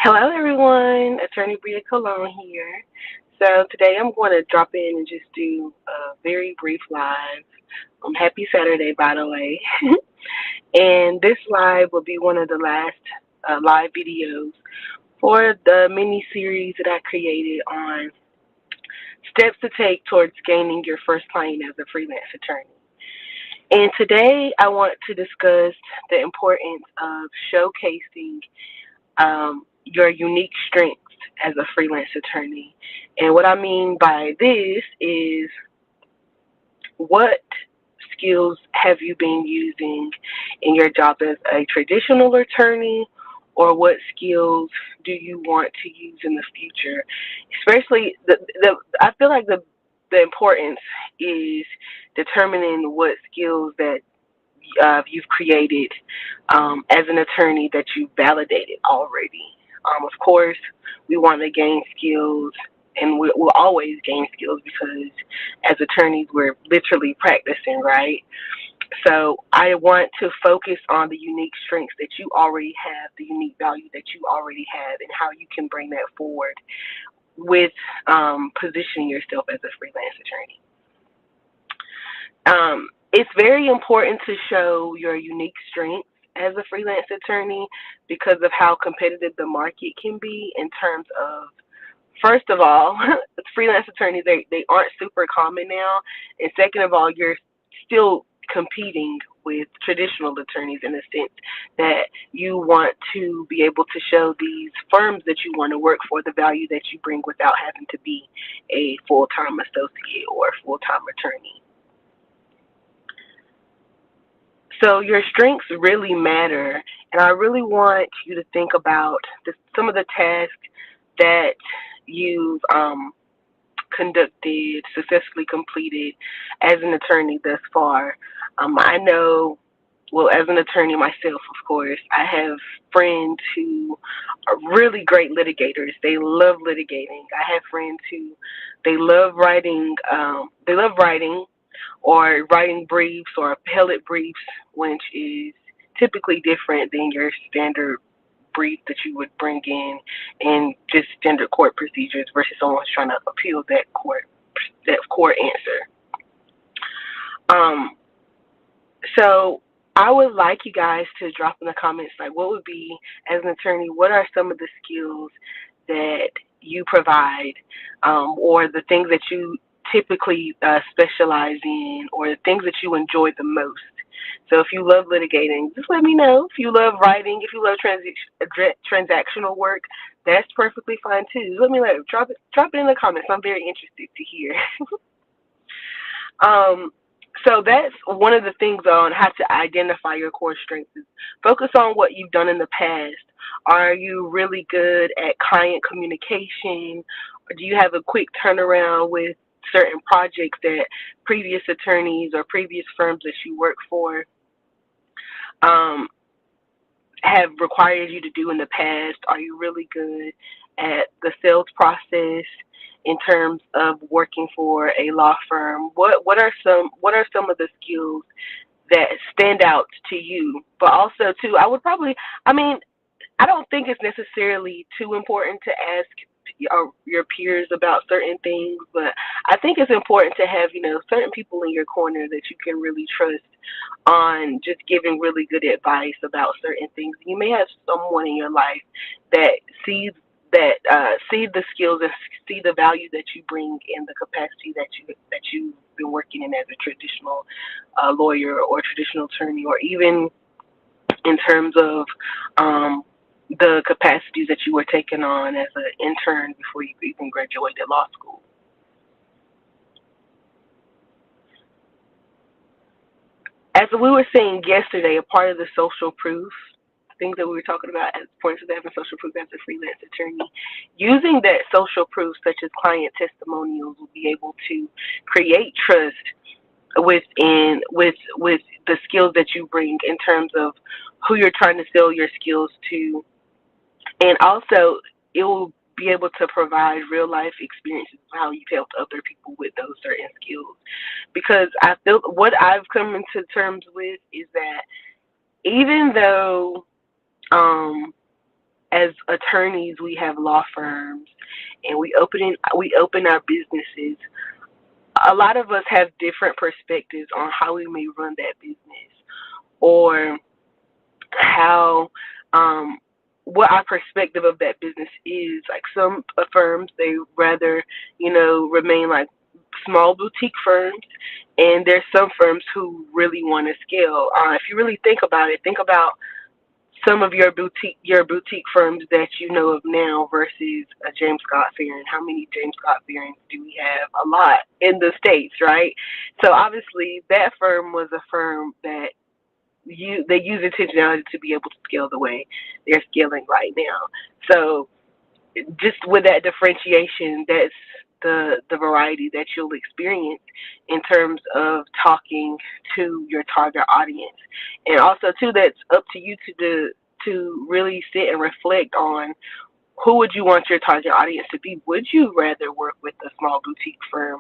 Hello, everyone. Attorney Bria Colon here. So today I'm going to drop in and just do a very brief live. Happy Saturday, by the way. And this live will be one of the last live videos for the mini series that I created on steps to take towards gaining your first client as a freelance attorney. And today I want to discuss the importance of showcasing your unique strengths as a freelance attorney. And what I mean by this is what skills have you been using in your job as a traditional attorney, or what skills do you want to use in the future? Especially, I feel like the importance is determining what skills that you've created as an attorney that you validated already. Of course, we want to gain skills, and we'll always gain skills because as attorneys, we're literally practicing, right? So I want to focus on the unique strengths that you already have, the unique value that you already have, and how you can bring that forward with positioning yourself as a freelance attorney. It's very important to show your unique strengths as a freelance attorney because of how competitive the market can be in terms of, first of all, freelance attorneys, they aren't super common now. And second of all, you're still competing with traditional attorneys in the sense that you want to be able to show these firms that you want to work for the value that you bring without having to be a full-time associate or a full-time attorney. So your strengths really matter, and I really want you to think about some of the tasks that you've conducted, successfully completed as an attorney thus far. I know, well, as an attorney myself, of course, I have friends who are really great litigators. They love litigating. I have friends who they love writing. They love writing or writing briefs or appellate briefs, which is typically different than your standard brief that you would bring in and just standard court procedures versus someone who's trying to appeal that court answer. Um, so I would like you guys to drop in the comments like what would be, as an attorney, what are some of the skills that you provide, or the things that you typically specialize in, or the things that you enjoy the most. So if you love litigating, just let me know. If you love writing, if you love transactional work, that's perfectly fine too. Just let me know. Drop it in the comments. I'm very interested to hear. Um, so that's one of the things on how to identify your core strengths. Is focus on what you've done in the past. Are you really good at client communication? Or do you have a quick turnaround with certain projects that previous attorneys or previous firms that you work for um, have required you to do in the past? Are you really good at the sales process in terms of working for a law firm? What are some of the skills that stand out to you? But also too, I mean, I don't think it's necessarily too important to ask your peers about certain things, but I think it's important to have, certain people in your corner that you can really trust on just giving really good advice about certain things. You may have someone in your life that sees see the skills and see the value that you bring in the capacity that you've been working in as a traditional lawyer or traditional attorney, or even in terms of the capacities that you were taking on as an intern before you even graduated law school. As we were saying yesterday, a part of the social proof, things that we were talking about as points of having social proof as a freelance attorney, using that social proof such as client testimonials will be able to create trust with the skills that you bring in terms of who you're trying to sell your skills to, and also it will be able to provide real life experiences of how you've helped other people with those certain skills. Because I feel what I've come into terms with is that even though um, as attorneys, we have law firms, and we open our businesses. A lot of us have different perspectives on how we may run that business, or how um what our perspective of that business is. Like some firms, they rather, remain like small boutique firms, and there's some firms who really want to scale. If you really think about it, think about some of your boutique firms that you know of now versus a James Scott Fearon. How many James Scott Fearons do we have? A lot in the States, right? So obviously that firm was a firm that they use intentionality to be able to scale the way they're scaling right now. So just with that differentiation, that's the variety that you'll experience in terms of talking to your target audience. And also too, that's up to you to really sit and reflect on who would you want your target audience to be. Would you rather work with a small boutique firm,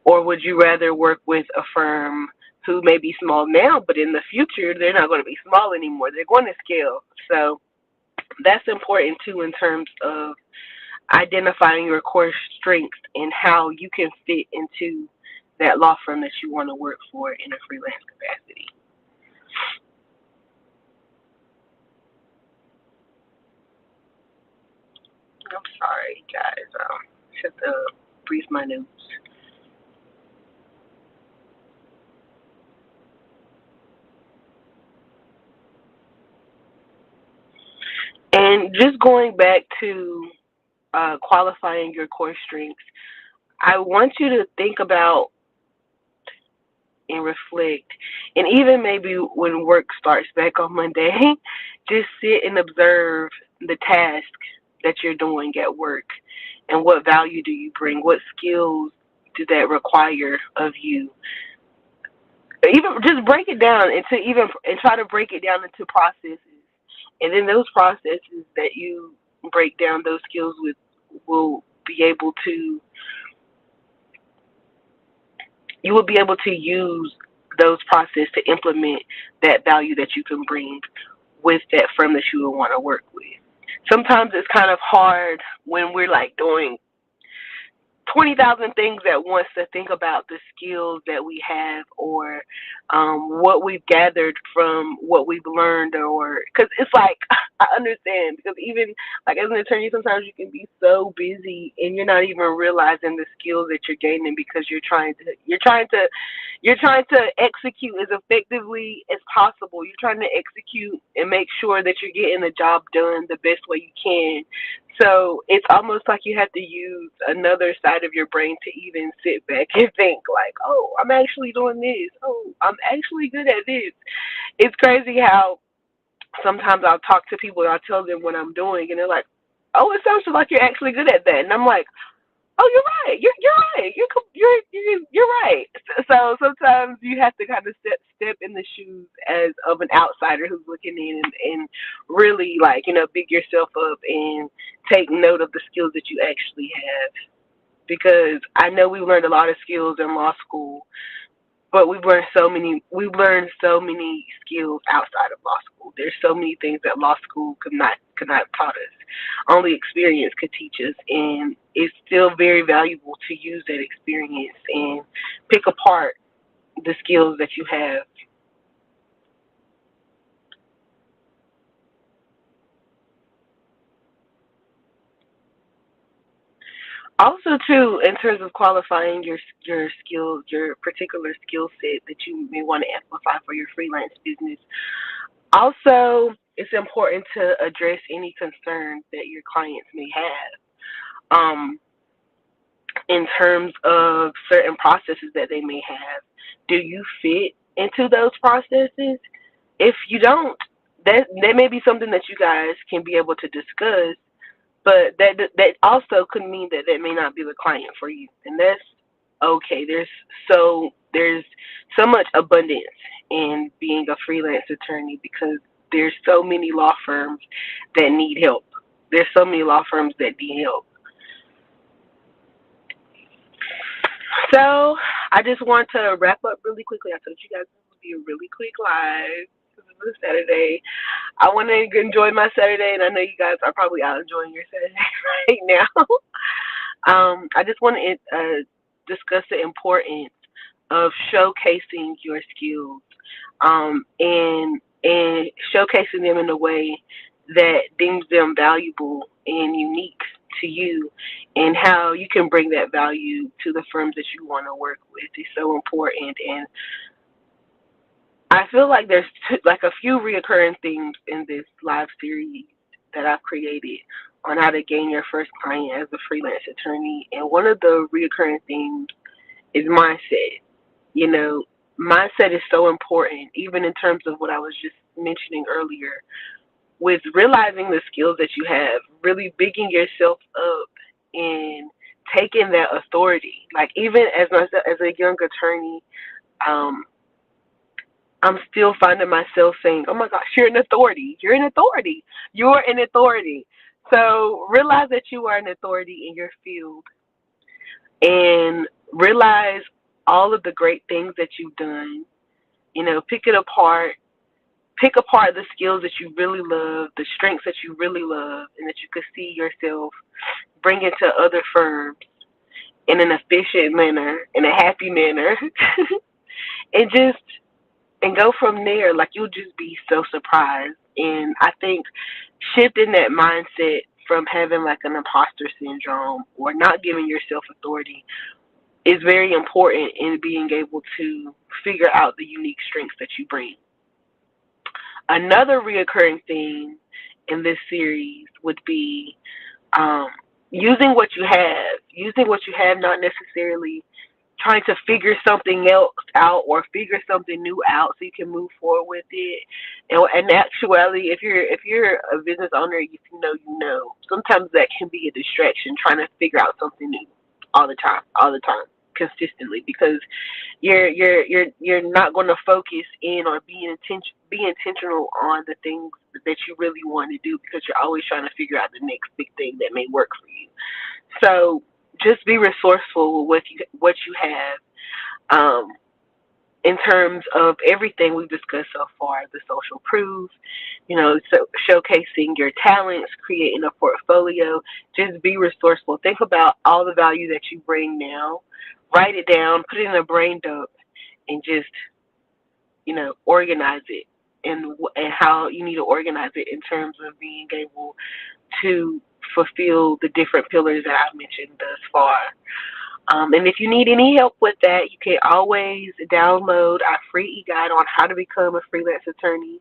or would you rather work with a firm who may be small now, but in the future they're not going to be small anymore? They're going to scale. So that's important too in terms of identifying your core strengths and how you can fit into that law firm that you want to work for in a freelance capacity. I'm sorry, guys. Just to brief my notes. And just going back to qualifying your core strengths, I want you to think about and reflect, and even maybe when work starts back on Monday, just sit and observe the task that you're doing at work, and what value do you bring? What skills do that require of you? Even just break it down and try to break it down into processes, and then those processes that you break down those skills with will be able to you will be able to use those processes to implement that value that you can bring with that firm that you would want to work with. Sometimes it's kind of hard when we're like doing 20,000 things at once to think about the skills that we have, or what we've gathered from what we've learned, or because it's like I understand, because even like as an attorney sometimes you can be so busy and you're not even realizing the skills that you're gaining, because you're trying to execute as effectively as possible. You're trying to execute and make sure that you're getting the job done the best way you can. So it's almost like you have to use another side of your brain to even sit back and think like, oh, I'm actually doing this. Oh, I'm actually good at this. It's crazy how sometimes I'll talk to people and I'll tell them what I'm doing, and they're like, oh, it sounds like you're actually good at that. And I'm like, oh, you're right. You're right. You're right. So sometimes you have to kind of step in the shoes as of an outsider who's looking in, and really like big yourself up and take note of the skills that you actually have. Because I know we learned a lot of skills in law school, but we've learned so many skills outside of law school. There's so many things that law school could not taught us. Only experience could teach us, and it's still very valuable to use that experience and pick apart the skills that you have. Also, too, in terms of qualifying your skills, your particular skill set that you may want to amplify for your freelance business. Also, it's important to address any concerns that your clients may have. In terms of certain processes that they may have. Do you fit into those processes? If you don't, that may be something that you guys can be able to discuss, but that also could mean that that may not be the client for you, and that's okay. There's so much abundance in being a freelance attorney, because there's so many law firms that need help. There's so many law firms that need help. So I just want to wrap up really quickly. I told you guys this would be a really quick live. of Saturday. I want to enjoy my Saturday, and I know you guys are probably out enjoying your Saturday right now. I just want to discuss the importance of showcasing your skills, and showcasing them in a way that deems them valuable and unique to you, and how you can bring that value to the firms that you want to work with is so important. And I feel like there's like a few reoccurring themes in this live series that I've created on how to gain your first client as a freelance attorney. And one of the reoccurring themes is mindset. You know, mindset is so important, even in terms of what I was just mentioning earlier, with realizing the skills that you have, really bigging yourself up and taking that authority. Like even as a young attorney, um, I'm still finding myself saying, "Oh my gosh, you're an authority. You're an authority. You're an authority." So realize that you are an authority in your field, and realize all of the great things that you've done. You know, pick apart the skills that you really love, the strengths that you really love, and that you could see yourself bringing to other firms in an efficient manner, in a happy manner, and just and go from there. Like you'll just be so surprised. And I think shifting that mindset from having like an imposter syndrome or not giving yourself authority is very important in being able to figure out the unique strengths that you bring. Another reoccurring theme in this series would be um, using what you have, not necessarily trying to figure something else out or figure something new out so you can move forward with it. And actually, if you're a business owner, if you know. Sometimes that can be a distraction trying to figure out something new all the time, consistently, because you're not going to focus in or be intentional on the things that you really want to do because you're always trying to figure out the next big thing that may work for you. So just be resourceful with what you have, um, in terms of everything we've discussed so far, the social proof, so showcasing your talents, creating a portfolio. Just be resourceful. Think about all the value that you bring now. Write it down, put it in a brain dump, and just organize it, and how you need to organize it in terms of being able to fulfill the different pillars that I've mentioned thus far. And if you need any help with that, you can always download our free e-guide on how to become a freelance attorney.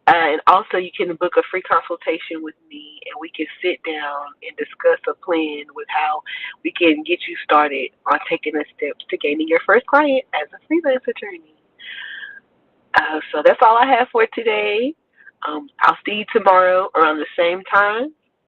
And also, you can book a free consultation with me, and we can sit down and discuss a plan with how we can get you started on taking the steps to gaining your first client as a freelance attorney. So that's all I have for today. I'll see you tomorrow around the same time.